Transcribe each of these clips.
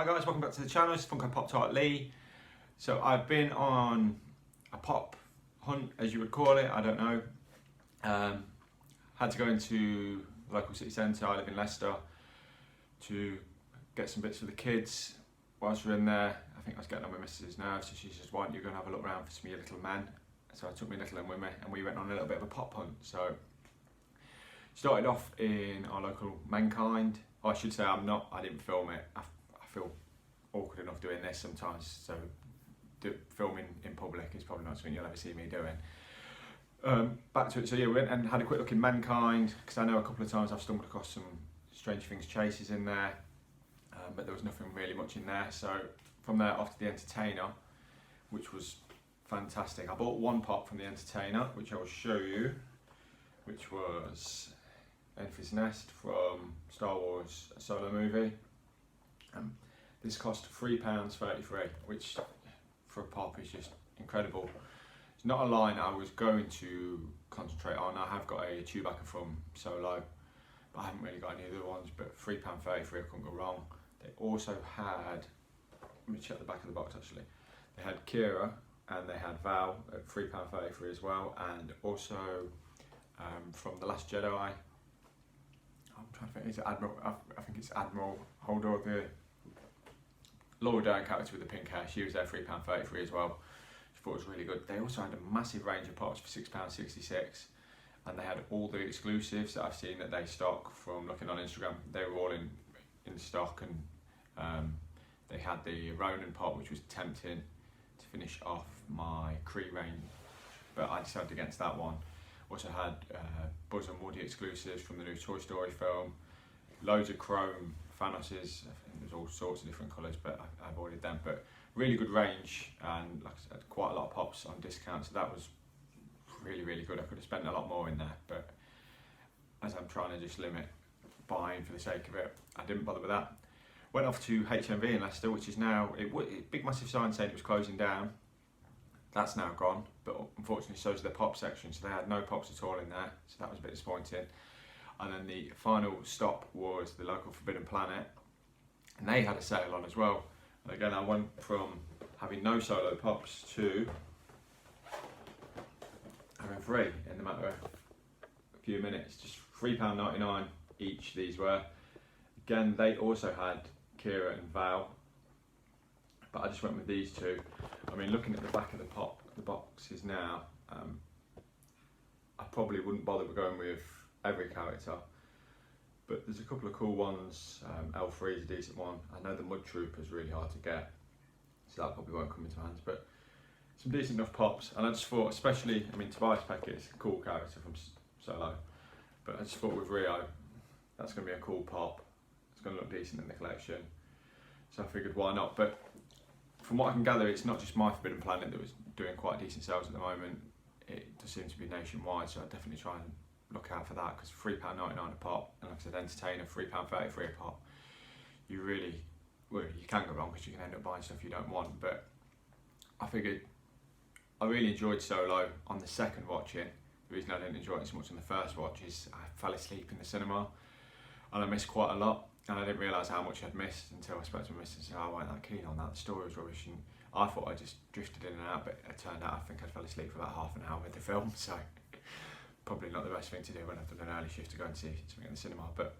Hi guys, welcome back to the channel. It's Funko Pop Lee. So I've been on a pop hunt, as you would call it, I don't know. Had to go into the local city centre, I live in Leicester, to get some bits for the kids. Whilst we're in there, I think I was getting on with my missus now, so she says, why don't you go and have a look around for some of your little men? So I took my little one with me and we went on a little bit of a pop hunt. So started off in our local Mankind. I should say I didn't film it. I feel awkward enough doing this sometimes, so filming in public is probably not something you'll ever see me doing. Back to it, so yeah, we went and had a quick look in Mankind, because I know a couple of times I've stumbled across some Strange Things chases in there, but there was nothing really much in there. So from there off to the Entertainer, which was fantastic. I bought one pop from the Entertainer, which I will show you, which was Enfys Nest from Star Wars Solo movie. This cost £3.33, which for a pop is just incredible. It's not a line I was going to concentrate on. I have got a Chewbacca from Solo, but I haven't really got any other ones, but £3.33, I couldn't go wrong. They also had, let me check the back of the box actually, they had Kira and they had Val at £3.33 as well, and also from The Last Jedi, I'm trying to think, is it Admiral? I think it's Admiral Holder, the Laura Dern character with the pink hair. She was there £3.33 as well. I thought it was really good. They also had a massive range of pops for £6.66, and they had all the exclusives that I've seen that they stock from looking on Instagram. They were all in stock, and they had the Ronin pop, which was tempting to finish off my Kree range, but I decided against that one. Also had Buzz and Woody exclusives from the new Toy Story film, loads of chrome Thanoses. I think there's all sorts of different colours, but I avoided them. But really good range, and like I said, quite a lot of pops on discount, so that was really, really good. I could have spent a lot more in there, but as I'm trying to just limit buying for the sake of it, I didn't bother with that. Went off to HMV in Leicester, which is now, big massive sign saying it was closing down. That's now gone, but unfortunately so is the pop section, so they had no pops at all in there, so that was a bit disappointing. And then the final stop was the local Forbidden Planet, and they had a sale on as well. And again, I went from having no solo pops to having three in the matter of a few minutes, just £3.99 each these were. Again, they also had Kira and Val, but I just went with these two. I mean, looking at the back of the boxes now, I probably wouldn't bother with going with every character, but there's a couple of cool ones. L3 is a decent one. I know the Mud Trooper is really hard to get, so that probably won't come into hands, but some decent enough pops. And I just thought, especially, I mean, Tobias Beckett's a cool character from Solo, but I just thought with Rio, that's going to be a cool pop. It's going to look decent in the collection, so I figured why not. But from what I can gather, it's not just my Forbidden Planet that was doing quite decent sales at the moment. It does seem to be nationwide, so I'd definitely try and look out for that, because £3.99 a pop, and like I said, Entertainer, £3.33 a pop. You really, well, you can go wrong because you can end up buying stuff you don't want, but I figured I really enjoyed Solo on the second watching. The reason I didn't enjoy it so much on the first watch is I fell asleep in the cinema, and I missed quite a lot. And I didn't realise how much I'd missed until I spoke to my missus and said, I wasn't that keen on that, the story was rubbish, and I thought I just drifted in and out, but it turned out I think I fell asleep for about half an hour with the film, so probably not the best thing to do when I've done an early shift to go and see something in the cinema. But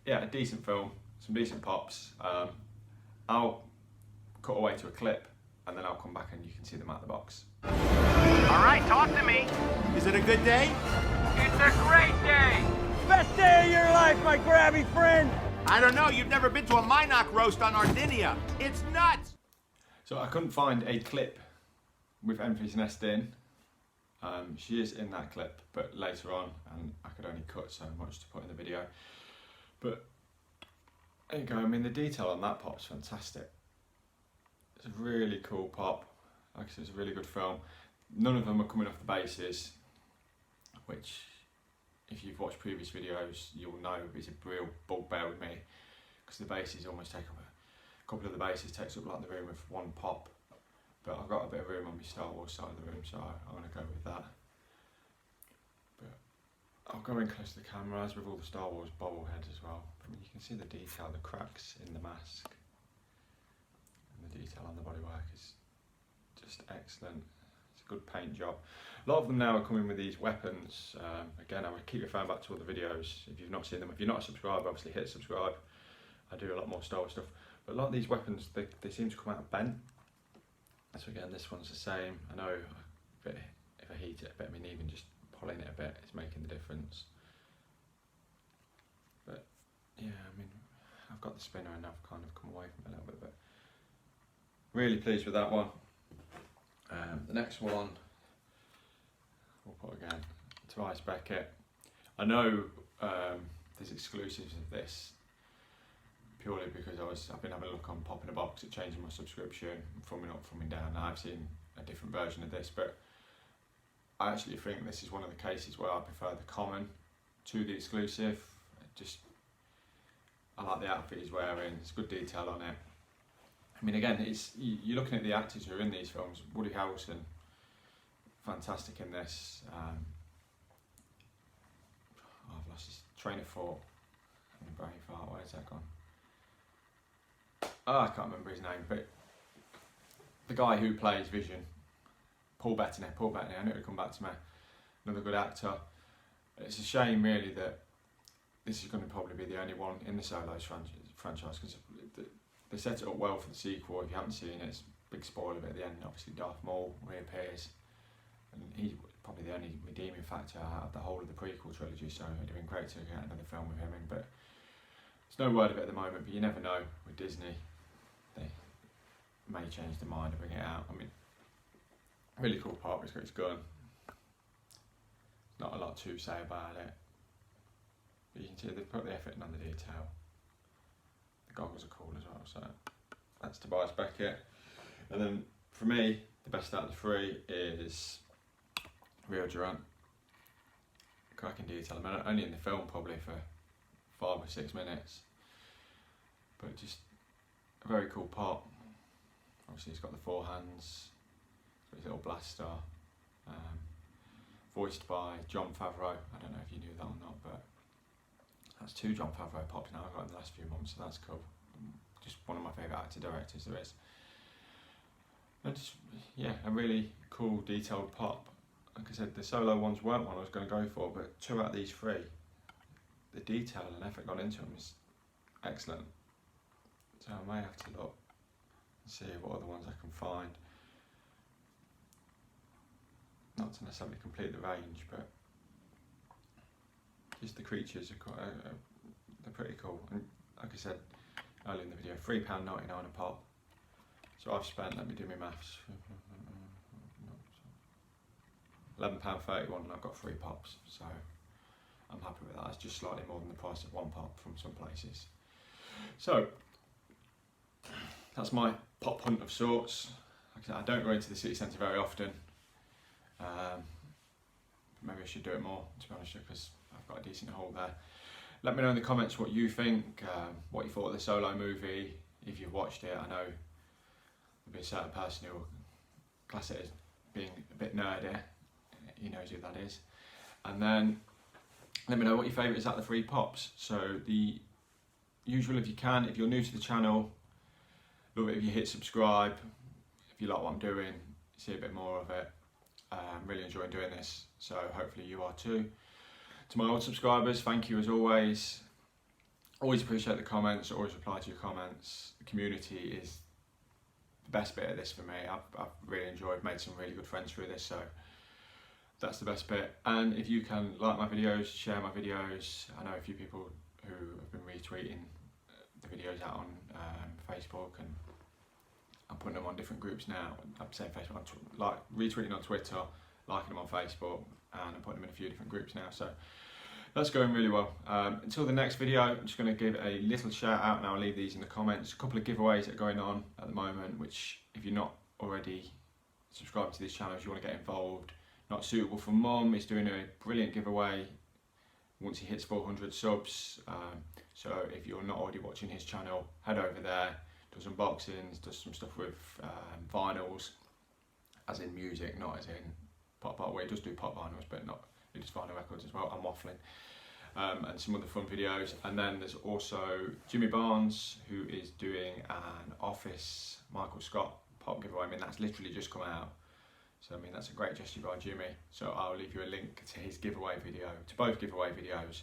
yeah, a decent film, some decent pops. I'll cut away to a clip, and then I'll come back and you can see them at the box. Alright, talk to me. Is it a good day? It's a great day. Best day of your life, my grabby friend! I don't know, you've never been to a Minoc roast on Ardinia. It's nuts! So I couldn't find a clip with Enfys Nest in. She is in that clip, but later on, and I could only cut so much to put in the video. But there you go, I mean, the detail on that pop's fantastic. It's a really cool pop. Like I said, it's a really good film. None of them are coming off the bases, which, if you've watched previous videos, you'll know is a real bugbear with me, because the bases almost take up a couple of the bases takes up like the room of one pop. But I've got a bit of room on my Star Wars side of the room, so I'm going to go with that. But I'll go in close to the camera, as with all the Star Wars bobbleheads as well. I mean, you can see the detail, the cracks in the mask. And the detail on the bodywork is just excellent. It's a good paint job. A lot of them now are coming with these weapons. Again, I would keep referring back to all the videos if you've not seen them. If you're not a subscriber, obviously hit subscribe. I do a lot more Star Wars stuff. But a lot of these weapons, they seem to come out bent. So again, this one's the same. I know if I heat it a bit, I mean even just pulling it a bit is making the difference. But yeah, I mean, I've got the spinner and I've kind of come away from it a little bit, but really pleased with that one. The next one, we'll put again, Tobias Beckett. I know there's exclusives of this purely because I've been having a look on Pop in a Box at changing my subscription, thumbing up, thumbing down. Now I've seen a different version of this, but I actually think this is one of the cases where I prefer the common to the exclusive. I like the outfit he's wearing, there's good detail on it. I mean, again, you're looking at the actors who are in these films. Woody Harrelson, fantastic in this. I've lost his train of thought. Brain fart, where's that gone? Oh, I can't remember his name, but the guy who plays Vision, Paul Bettany, I knew it would come back to me. Another good actor. It's a shame really that this is going to probably be the only one in the Solos franchise because they set it up well for the sequel. If you haven't seen it, it's a big spoiler at the end. Obviously Darth Maul reappears and he's probably the only redeeming factor out of the whole of the prequel trilogy, so it'd have been great to get another film with him in, but there's no word of it at the moment. But you never know with Disney, they may change their mind and bring it out. I mean, really cool part, it's got his gun. Not a lot to say about it, but you can see they've put the effort in on the detail. The goggles are cool as well, so that's Tobias Beckett. And then for me, the best out of the three is Rio Durant. Cracking detail. I mean, only in the film probably for 5 or 6 minutes, but just a very cool part. Obviously he's got the 4 hands, got his little blaster, voiced by Jon Favreau. I don't know if you knew that or not, but that's 2 Jon Favreau pops now I've got in the last few months, so that's cool. Just one of my favourite actor directors there is. And just, yeah, a really cool detailed pop. Like I said, the solo ones weren't one I was going to go for, but 2 out of these 3, the detail and effort gone into them is excellent. So I may have to look and see what other ones I can find. Not to necessarily complete the range, but just the creatures are quite, they're pretty cool. And like I said earlier in the video, £3.99 a pop. So I've spent, let me do my maths, £11.31 and I've got 3 pops. So I'm happy with that. It's just slightly more than the price of 1 pop from some places. So that's my pop hunt of sorts. Like I said, I don't go into the city centre very often. Maybe I should do it more, to be honest, because I've got a decent haul there. Let me know in the comments what you think, what you thought of the Solo movie, if you've watched it. I know there'll be a certain person who will class it as being a bit nerdy. He knows who that is. And then let me know what your favourite is out of the 3 pops. So the usual, if you can, if you're new to the channel, love it if you hit subscribe. If you like what I'm doing, see a bit more of it. I'm really enjoying doing this, so hopefully you are too. To my old subscribers, thank you as always. Always appreciate the comments, always reply to your comments. The community is the best bit of this for me. I've really enjoyed, made some really good friends through this, so that's the best bit. And if you can like my videos, share my videos. I know a few people who have been retweeting the videos out on Facebook, and I'm putting them on different groups now. I'm saying Facebook, like retweeting on Twitter, liking them on Facebook, and I'm putting them in a few different groups now. So that's going really well. Until the next video, I'm just going to give a little shout out, and I'll leave these in the comments. A couple of giveaways that are going on at the moment, which if you're not already subscribed to these channels, you want to get involved. Not Suitable for Mum is doing a brilliant giveaway once he hits 400 subs. So if you're not already watching his channel, head over there. Does unboxings, does some stuff with vinyls, as in music, not as in pop art. Well, he does do pop vinyls, but not, he does vinyl records as well. I'm waffling. and some other fun videos. And then there's also Jimmy Barnes, who is doing an Office Michael Scott pop giveaway. I mean, that's literally just come out. So I mean, that's a great gesture by Jimmy. So I'll leave you a link to his giveaway video, to both giveaway videos,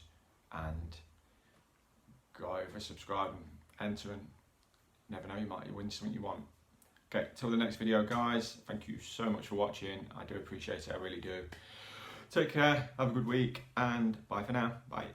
and go over, subscribe and enter, and never know, you might win something you want. Okay, till the next video guys, thank you so much for watching. I do appreciate it, I really do. Take care, have a good week, and bye for now. Bye.